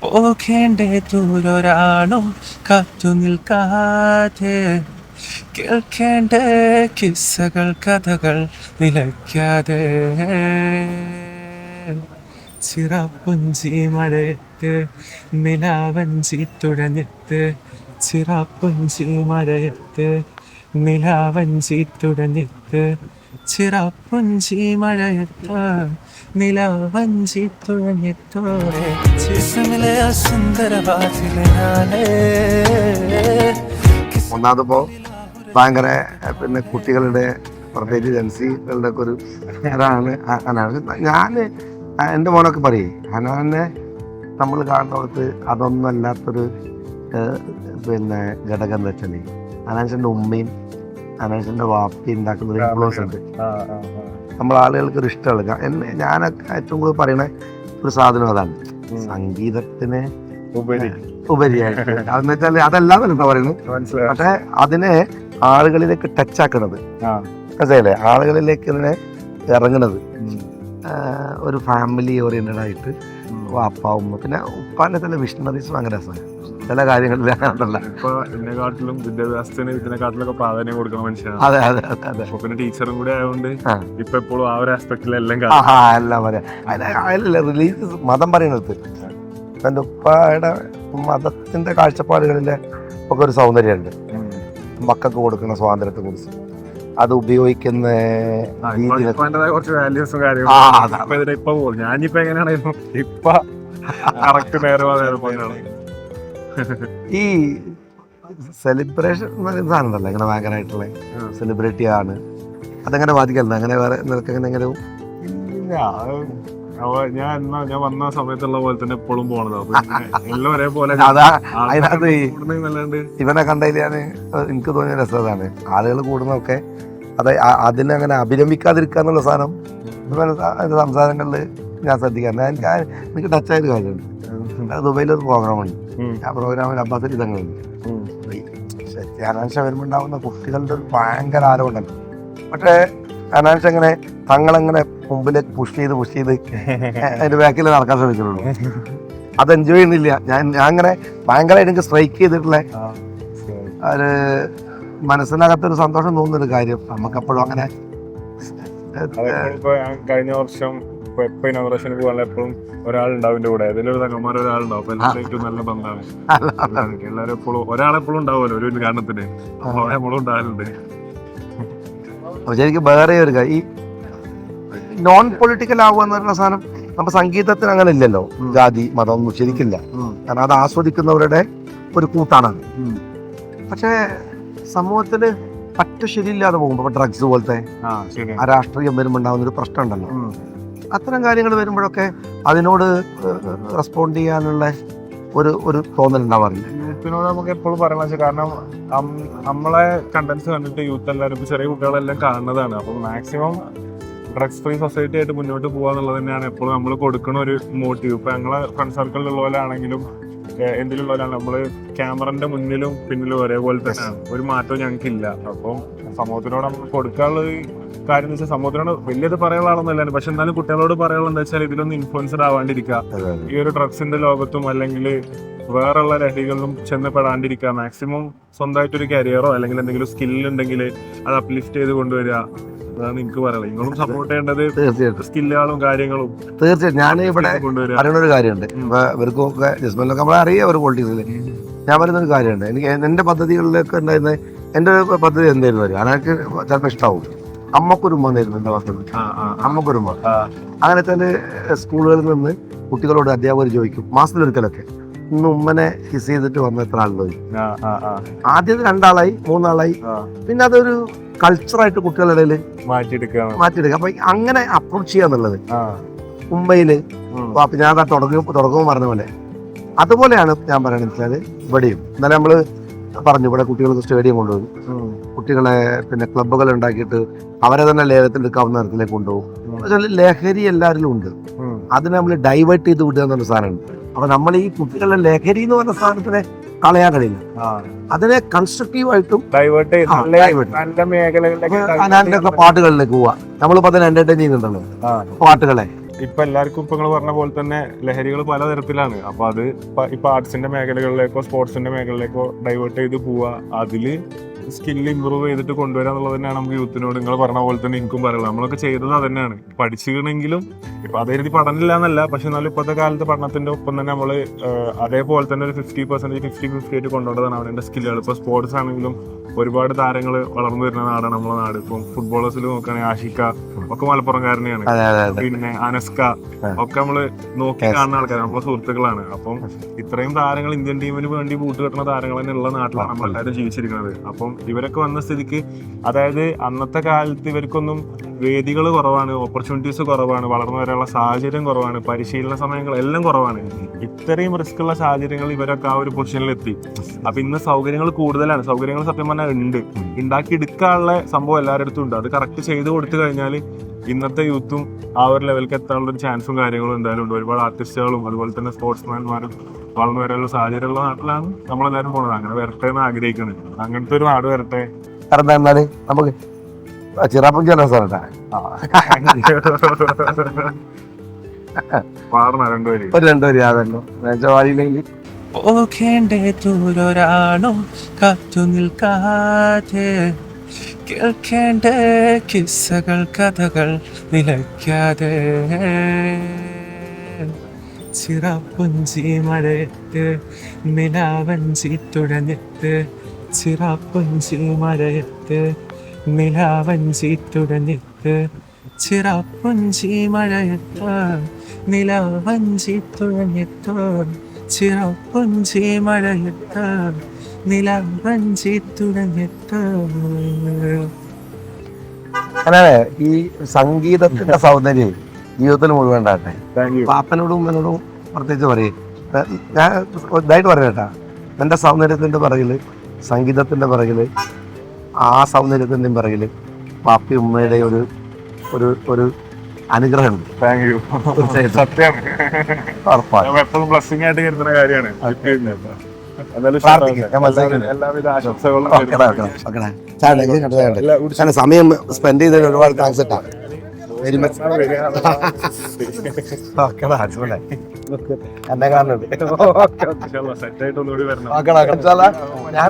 പോകേണ്ട ദൂരൊരാളും കാത്തു നിൽക്കാതെ കേൾക്കേണ്ട കിസ്സകൾ കഥകൾ നിലയ്ക്കാതെ ചിറപ്പുഞ്ചി മഴയത്ത് നിലാവഞ്ചി തുഴഞ്ഞെത്ത് ചിറപ്പുഞ്ചി മഴയത്ത് നിലാവഞ്ചി തുഴഞ്ഞെത്ത് ചിറപ്പുഞ്ചി മഴയത്ത് നിലാവഞ്ചി തുഴഞ്ഞെത്തോടെ ചിസമിലെ സുന്ദരവാസിലെ ഒന്നാമതിപ്പോ ഭയങ്കര പിന്നെ കുട്ടികളുടെ പ്രത്യേകിച്ച് ജൻസികളുടെ ഒക്കെ ഒരു ഇതാണ് ഹനാൻ. ഞാൻ എൻ്റെ മോനൊക്കെ പറയും ഹനാനെ നമ്മൾ കാണുന്നിടത്ത് അതൊന്നും അല്ലാത്തൊരു പിന്നെ ഘടകം എന്ന് വെച്ചാൽ ഹനാൻസിൻ്റെ ഉമ്മയും ഹനാൻസിൻ്റെ വാപ്പയും ഉണ്ടാക്കുന്ന ഒരു ഇൻഫ്ലുവൻസ് ഉണ്ട് നമ്മൾ ആളുകൾക്ക് ഒരു ഇഷ്ടമുള്ള. ഞാനൊക്കെ ഏറ്റവും കൂടുതൽ പറയുന്ന ഒരു സാധനം അതാണ്, സംഗീതത്തിന് ഉപരിയായിട്ട് അതെന്ന് വെച്ചാൽ അതല്ലാന്നല്ല പറയുന്നത്, പക്ഷെ അതിനെ ആളുകളിലേക്ക് ടച്ച് ആക്കണത് മനസ്സിലായില്ലേ, ആളുകളിലേക്ക് ഇതിനെ ഇറങ്ങണത് ഒരു ഫാമിലി ഓറിയന്റഡ് ആയിട്ട് വാപ്പ ഉമ്മ പിന്നെ ഉപ്പാന്റെ ചില വിഷണറീസ് ഭയങ്കര രസമാണ് ചില കാര്യങ്ങളിൽ. ഇപ്പൊ എന്നെക്കാട്ടിലും വിദ്യാഭ്യാസത്തിന് ഇതിനെക്കാട്ടിലൊക്കെ പ്രാധാന്യം കൊടുക്കുന്ന മനുഷ്യനാണ്. അതെ അതെ അതെ അതെ. പിന്നെ ടീച്ചറും കൂടെ ആയതുകൊണ്ട് ഇപ്പൊ എപ്പോഴും ആ ഒരു ആസ്പെക്റ്റിലെല്ലാം എല്ലാം പറയാം. അതിലല്ലേ റിലീജിയസ് മതം പറയണത് എൻ്റെ ഉപ്പയുടെ മതത്തിന്റെ കാഴ്ചപ്പാടുകളിലെ ഒക്കെ ഒരു സൗന്ദര്യമുണ്ട്. മക്കൾക്ക് കൊടുക്കുന്ന സ്വാതന്ത്ര്യത്തെ കുറിച്ച് അത് ഉപയോഗിക്കുന്ന കുറച്ച് വാല്യൂസും കാര്യങ്ങളും ഞാനിപ്പോ എങ്ങനെയാണെങ്കിലും ഇപ്പൊ കറക്റ്റ് നേരെ ഈ സെലിബ്രേഷൻ സാധനം ഉണ്ടല്ലോ ഇങ്ങനെ ഭയങ്കരമായിട്ടുള്ള സെലിബ്രിറ്റി ആണ്, അതെങ്ങനെ ബാധിക്കല്ല അങ്ങനെ വേറെ നിനക്കെങ്ങനെ ഞാൻ വന്ന സമയത്തുള്ള പോലെ തന്നെ എപ്പോഴും പോണത് എല്ലാം ഒരേപോലെ. അതിനകത്ത് ഇവനെ കണ്ടതിൽ ഞാൻ എനിക്ക് തോന്നിയ രസം അതാണ്, ആളുകൾ കൂടുന്നതൊക്കെ അത് അതിനെ അങ്ങനെ അഭിനമിക്കാതിരിക്കുക എന്നുള്ള സാധനം അതിൻ്റെ സംസാരങ്ങളിൽ ഞാൻ ശ്രദ്ധിക്കാറുണ്ട്. എനിക്ക് ടച്ചായൊരു കാര്യമുണ്ട്, ദുബൈയിലൊരു പ്രോഗ്രാമുണ്ട്, ആ പ്രോഗ്രാമിൽ അബ്ബാസിൽ ഇതങ്ങളുണ്ട്. ഹനാൻഷ വരുമ്പോൾ ഉണ്ടാകുന്ന കുട്ടികളുടെ ഒരു ഭയങ്കര ആരോഗ്യം. പക്ഷേ ഹനാൻഷ എങ്ങനെ തങ്ങളെങ്ങനെ മുമ്പിലേക്ക് പുഷ് ചെയ്ത് അതിന്റെ ബാക്കിൽ നടക്കാൻ ശ്രമിക്കുന്നുള്ളൂ, അത് എൻജോയ് ചെയ്യുന്നില്ല. ഞാൻ അങ്ങനെ ഭയങ്കരമായിട്ട് എനിക്ക് സ്ട്രൈക്ക് ചെയ്തിട്ടുള്ള ഒരു മനസ്സിനകത്തൊരു സന്തോഷം തോന്നുന്നൊരു കാര്യം നമുക്കെപ്പോഴും അങ്ങനെ. കഴിഞ്ഞ വർഷം എപ്പോ ഇനോഗ്രേഷന് പോകാൻ എപ്പോഴും ഒരാളുണ്ടാവും എന്റെ കൂടെ, ഏതെങ്കിലും തങ്ങന്മാർ ഒരാളുണ്ടാവും. ഏറ്റവും നല്ല ബന്ധമാണ് എല്ലാവരും എപ്പോഴും ഒരാളെപ്പോഴും ഉണ്ടാവുമല്ലോ ഒരു കാരണത്തിന്, എപ്പോഴും ഉണ്ടാവലുണ്ട്. ശരിക്കും വേറെ ഒരു കാര്യം ഈ നോൺ പൊളിറ്റിക്കൽ ആവുക എന്ന് പറയുന്ന സാധനം നമ്മുടെ സംഗീതത്തിന് അങ്ങനെ ഇല്ലല്ലോ, ജാതി മതം ഒന്നും ശരിക്കില്ല, കാരണം അത് ആസ്വദിക്കുന്നവരുടെ ഒരു കൂട്ടാണത്. പക്ഷേ സമൂഹത്തിന് പറ്റ ശരിയില്ലാതെ പോകുമ്പോൾ ഡ്രഗ്സ് പോലത്തെ ആ രാഷ്ട്രീയം വരുമ്പോൾ ഉണ്ടാകുന്ന ഒരു പ്രശ്നം ഉണ്ടല്ലോ, അത്തരം കാര്യങ്ങൾ വരുമ്പോഴൊക്കെ അതിനോട് റെസ്പോണ്ട് ചെയ്യാനുള്ള ഒരു തോന്നൽ ഉണ്ടാവാറില്ല. യൂത്തിനോട് നമുക്ക് എപ്പോഴും പറയണ വെച്ചാൽ, കാരണം നമ്മളെ കണ്ടന്റ്സ് കണ്ടിട്ട് യൂത്ത് എല്ലാവരും ചെറിയ കുട്ടികളെല്ലാം കാണുന്നതാണ്. അപ്പോൾ മാക്സിമം ഡ്രഗ്സ് ഫ്രീ സൊസൈറ്റി ആയിട്ട് മുന്നോട്ട് പോകാന്നുള്ളത് തന്നെയാണ് എപ്പോഴും നമ്മൾ കൊടുക്കുന്ന ഒരു മോട്ടീവ്. ഇപ്പൊ ഞങ്ങളെ ഫ്രണ്ട് സർക്കിളിലുള്ള പോലെയാണെങ്കിലും എന്തിലുള്ളവരാണ് നമ്മള് ക്യാമറന്റെ മുന്നിലും പിന്നിലും ഒരേപോലെ തന്നെയാണ്, ഒരു മാറ്റവും ഞങ്ങൾക്കില്ല. അപ്പം സമൂഹത്തിനോട് നമ്മൾ കൊടുക്കാനുള്ള കാര്യം എന്ന് വെച്ചാൽ, സമൂഹത്തിനോട് വലിയത് പറയാനുള്ള ആളൊന്നുമില്ല, പക്ഷെ എന്നാലും കുട്ടികളോട് പറയാനുള്ള എന്താ വെച്ചാൽ ഇതിലൊന്നും ഇൻഫ്ലുവൻസ്ഡ് ആവാണ്ടിരിക്കുക, ഈ ഒരു ഡ്രഗ്സിന്റെ ലോകത്തും അല്ലെങ്കിൽ വേറെയുള്ള ലഹരികളിലും ചെന്നപ്പെടാണ്ടിരിക്കുക, മാക്സിമം സ്വന്തമായിട്ടൊരു കരിയറോ അല്ലെങ്കിൽ എന്തെങ്കിലും സ്കില്ലുണ്ടെങ്കിൽ അത് അപ്ലിഫ്റ്റ് ചെയ്ത് കൊണ്ടുവരിക. അതാണ് എനിക്ക് പറയുന്നത്. നിങ്ങളും സപ്പോർട്ട് ചെയ്യേണ്ടത് തീർച്ചയായിട്ടും സ്കില്ലുകളും കാര്യങ്ങളും. തീർച്ചയായിട്ടും ഞാൻ ഇവിടെ അറിയണ ഒരു കാര്യമുണ്ട്, ഇവർക്കൊക്കെ ജസ്മലിനൊക്കെ നമ്മളെ അറിയാം ഒരു പൊളിറ്റിക്സിൽ. ഞാൻ പറയുന്നൊരു കാര്യമുണ്ട്, എനിക്ക് എൻ്റെ പദ്ധതികളിലൊക്കെ ഉണ്ടായിരുന്ന എൻ്റെ പദ്ധതി എന്തായിരുന്നു അറിയാം, അതൊക്കെ ചിലപ്പോൾ ഇഷ്ടമാവും. അമ്മക്കുരുമ്പ എന്നായിരുന്നു എൻ്റെ പദ്ധതി, അമ്മക്കുരുമ്പ. അങ്ങനെ തന്നെ സ്കൂളുകളിൽ നിന്ന് കുട്ടികളോട് അധ്യാപകർ ചോദിക്കും മാസത്തിലൊരിക്കലൊക്കെ, ഇന്ന് ഉമ്മനെ കിസ് ചെയ്തിട്ട് വന്ന എത്ര ആളുകൾ. ആദ്യം 2 ആളായി 3 ആളായി, പിന്നെ അതൊരു കൾച്ചറായിട്ട് കുട്ടികളുടെ ഇടയിൽ മാറ്റിയെടുക്കുക. അപ്പൊ അങ്ങനെ അപ്രോച്ച് ചെയ്യാന്നുള്ളത് മുംബൈയില് ഞാൻ തുടങ്ങുമ്പോൾ പറഞ്ഞ പോലെ അതുപോലെയാണ് ഞാൻ പറയണെന്ന് വെച്ചാൽ ഇവിടെയും. എന്നാലും നമ്മള് പറഞ്ഞു ഇവിടെ കുട്ടികൾക്ക് സ്റ്റേഡിയം കൊണ്ടുപോകും, കുട്ടികളെ പിന്നെ ക്ലബ്ബുകൾ ഉണ്ടാക്കിയിട്ട് അവരെ തന്നെ ലേലത്തിൽ എടുക്കാവുന്ന തരത്തിലേക്ക് കൊണ്ടുപോകും. ലഹരി എല്ലാവരിലും ഉണ്ട്, അതിനെ നമ്മൾ ഡൈവേർട്ട് ചെയ്ത് വിടുക എന്നൊരു സാധനമുണ്ട്. അപ്പൊ നമ്മൾ ഈ കുട്ടികളുടെ ലഹരി എന്ന് പറഞ്ഞ സാധനത്തിനെ കളയാൻ കഴിയില്ല, അതിനെ കൺസ്ട്രക്റ്റീവായിട്ടും പാട്ടുകളിലേക്ക് പോവാ. നമ്മളിപ്പോ അതിനെ എന്റർടൈൻ ചെയ്യുന്നുണ്ടല്ലോ പാട്ടുകളെ, ഇപ്പൊ എല്ലാവർക്കും ഇപ്പൊ നിങ്ങൾ പറഞ്ഞ പോലെ തന്നെ ലഹരികൾ പലതരത്തിലാണ്. അപ്പൊ അത് ഇപ്പൊ ആർട്സിന്റെ മേഖലകളിലേക്കോ സ്പോർട്സിന്റെ മേഖലയിലേക്കോ ഡൈവേർട്ട് ചെയ്ത് പോവുക, അതില് സ്കില്ല് ഇമ്പ്രൂവ് ചെയ്തിട്ട് കൊണ്ടുവരിക എന്നുള്ളത് തന്നെയാണ് നമുക്ക് യൂത്തിനോട് നിങ്ങൾ പറഞ്ഞ പോലെ തന്നെ എനിക്കും പറയുന്നത്. നമ്മളൊക്കെ ചെയ്തത് അത് തന്നെയാണ്. പഠിച്ചിട്ടുണ്ടെങ്കിലും ഇപ്പൊ അതെഴുതി പഠനമില്ല എന്നല്ല, പക്ഷെ എന്നാലും ഇപ്പോഴത്തെ കാലത്ത് പഠനത്തിന്റെ ഒപ്പം തന്നെ നമ്മള് അതേപോലെ തന്നെ ഒരു 50% 50-50 ആയിട്ട് കൊണ്ടുപോകുന്നതാണ് അവരുടെ സ്കില്ലുകൾ. ഇപ്പൊ സ്പോർട്സ് ആണെങ്കിലും ഒരുപാട് താരങ്ങൾ വളർന്നു വരുന്ന നാടാണ് നമ്മളെ നാട്. ഇപ്പം ഫുട്ബോളേഴ്സിൽ നോക്കുകയാണെങ്കിൽ ആഷിക ഒക്കെ മലപ്പുറംകാരനെയാണ്, പിന്നെ അനസ്ക ഒക്കെ നമ്മള് നോക്കി കാണുന്ന ആൾക്കാരാണ്, നമ്മളെ സുഹൃത്തുക്കളാണ്. അപ്പം ഇത്രയും താരങ്ങൾ ഇന്ത്യൻ ടീമിന് വേണ്ടി ബൂട്ട് കെട്ടുന്ന താരങ്ങൾ തന്നെ ഉള്ള നാട്ടിലാണ് നമ്മളെല്ലാവരും ജീവിച്ചിരിക്കുന്നത്. അപ്പം ഇവരൊക്കെ വന്ന സ്ഥിതിക്ക്, അതായത് അന്നത്തെ കാലത്ത് ഇവർക്കൊന്നും വേദികൾ കുറവാണ്, ഓപ്പർച്യൂണിറ്റീസ് കുറവാണ്, വളർന്നു വരാനുള്ള സാഹചര്യം കുറവാണ്, പരിശീലന സമയങ്ങൾ എല്ലാം കുറവാണ്. ഇത്രയും റിസ്ക് ഉള്ള സാഹചര്യങ്ങൾ ഇവരൊക്കെ ആ ഒരു പൊസിഷനിലെത്തി. അപ്പൊ ഇന്ന് സൗകര്യങ്ങൾ കൂടുതലാണ്. സൗകര്യങ്ങൾ സത്യം പറഞ്ഞാൽ ഉണ്ട്, ഉണ്ടാക്കി എടുക്കാനുള്ള സംഭവം എല്ലാവരുടെ അടുത്തും ഉണ്ട്. അത് കറക്റ്റ് ചെയ്ത് കൊടുത്തു കഴിഞ്ഞാൽ ഇന്നത്തെ യൂത്തും ആ ഒരു ലെവലിലേക്ക് എത്താനുള്ള ഒരു ചാൻസും കാര്യങ്ങളും എന്തായാലും ഉണ്ട്. ഒരുപാട് ആർട്ടിസ്റ്റുകളും അതുപോലെ തന്നെ സ്പോർട്സ്മാൻമാരും വളർന്നു വരാനുള്ള സാഹചര്യമുള്ള നാട്ടിലാണ് നമ്മളെല്ലാവരും പോകുന്നത്. അങ്ങനെ വരട്ടെ എന്ന് ആഗ്രഹിക്കുന്നത്. അങ്ങനത്തെ ഒരു നാട് വരട്ടെ. കാരണം എന്നാല് നമുക്ക് ചിറാപ്പുഞ്ചി രസമാണ് പാടണ രണ്ടുപേര് ഒരു രണ്ടുപേരും അതല്ലോ വാടിയില്ലെങ്കിൽ പോകേണ്ട ദൂരൊരാണോ കാത്തു നിൽക്കാതെ, കേൾക്കേണ്ട കിസ്സകൾ കഥകൾ നിലയ്ക്കാതെ, ചിറാപ്പുഞ്ചി മഴയത്ത് നിലാവഞ്ചി തുഴഞ്ഞിട്ട്, ചിറാപ്പുഞ്ചി മഴയത്ത് നിലാവഞ്ചി തുഴഞ്ഞിട്ട്, ചിറാപ്പുഞ്ചി മഴയത്ത് നിലാവഞ്ചി തുഴഞ്ഞിട്ട്, ചിറാപ്പുഞ്ചി മഴയത്ത് നിലാവഞ്ചി തുഴഞ്ഞിട്ട്. അങ്ങനെ ഈ സംഗീതത്തിന്റെ സൗന്ദര്യം ജീവിതത്തിൽ മുഴുവൻ ഉണ്ടാകട്ടെ. പാപ്പനോടും ഉമ്മനോടും പ്രത്യേകിച്ച് പറയും, ഞാൻ ഇതായിട്ട് പറയാം കേട്ടാ, എൻ്റെ സൗന്ദര്യത്തിന്റെ പിറകില്, സംഗീതത്തിന്റെ പിറകില്, ആ സൗന്ദര്യത്തിന്റെയും പിറകില് പാപ്പി ഉമ്മയുടെ ഒരു ഒരു ഒരു അനുഗ്രഹമുണ്ട്. Thank you. സത്യമാണ്, എപ്പോഴും ബ്ലസ്സിംഗ് ആയിട്ട് കരുതുന്ന കാര്യമാണ്. എല്ലാവിധ ആശംസകളും. സമയം സ്പെൻഡ് ചെയ്തതിന് ഒരുപാട് താങ്ക്സ് കേട്ടാ. Very much. എന്നെ കാണുന്നുണ്ട്. സെറ്റായിട്ട് ഒന്നുകൂടി വരണം. ഞാൻ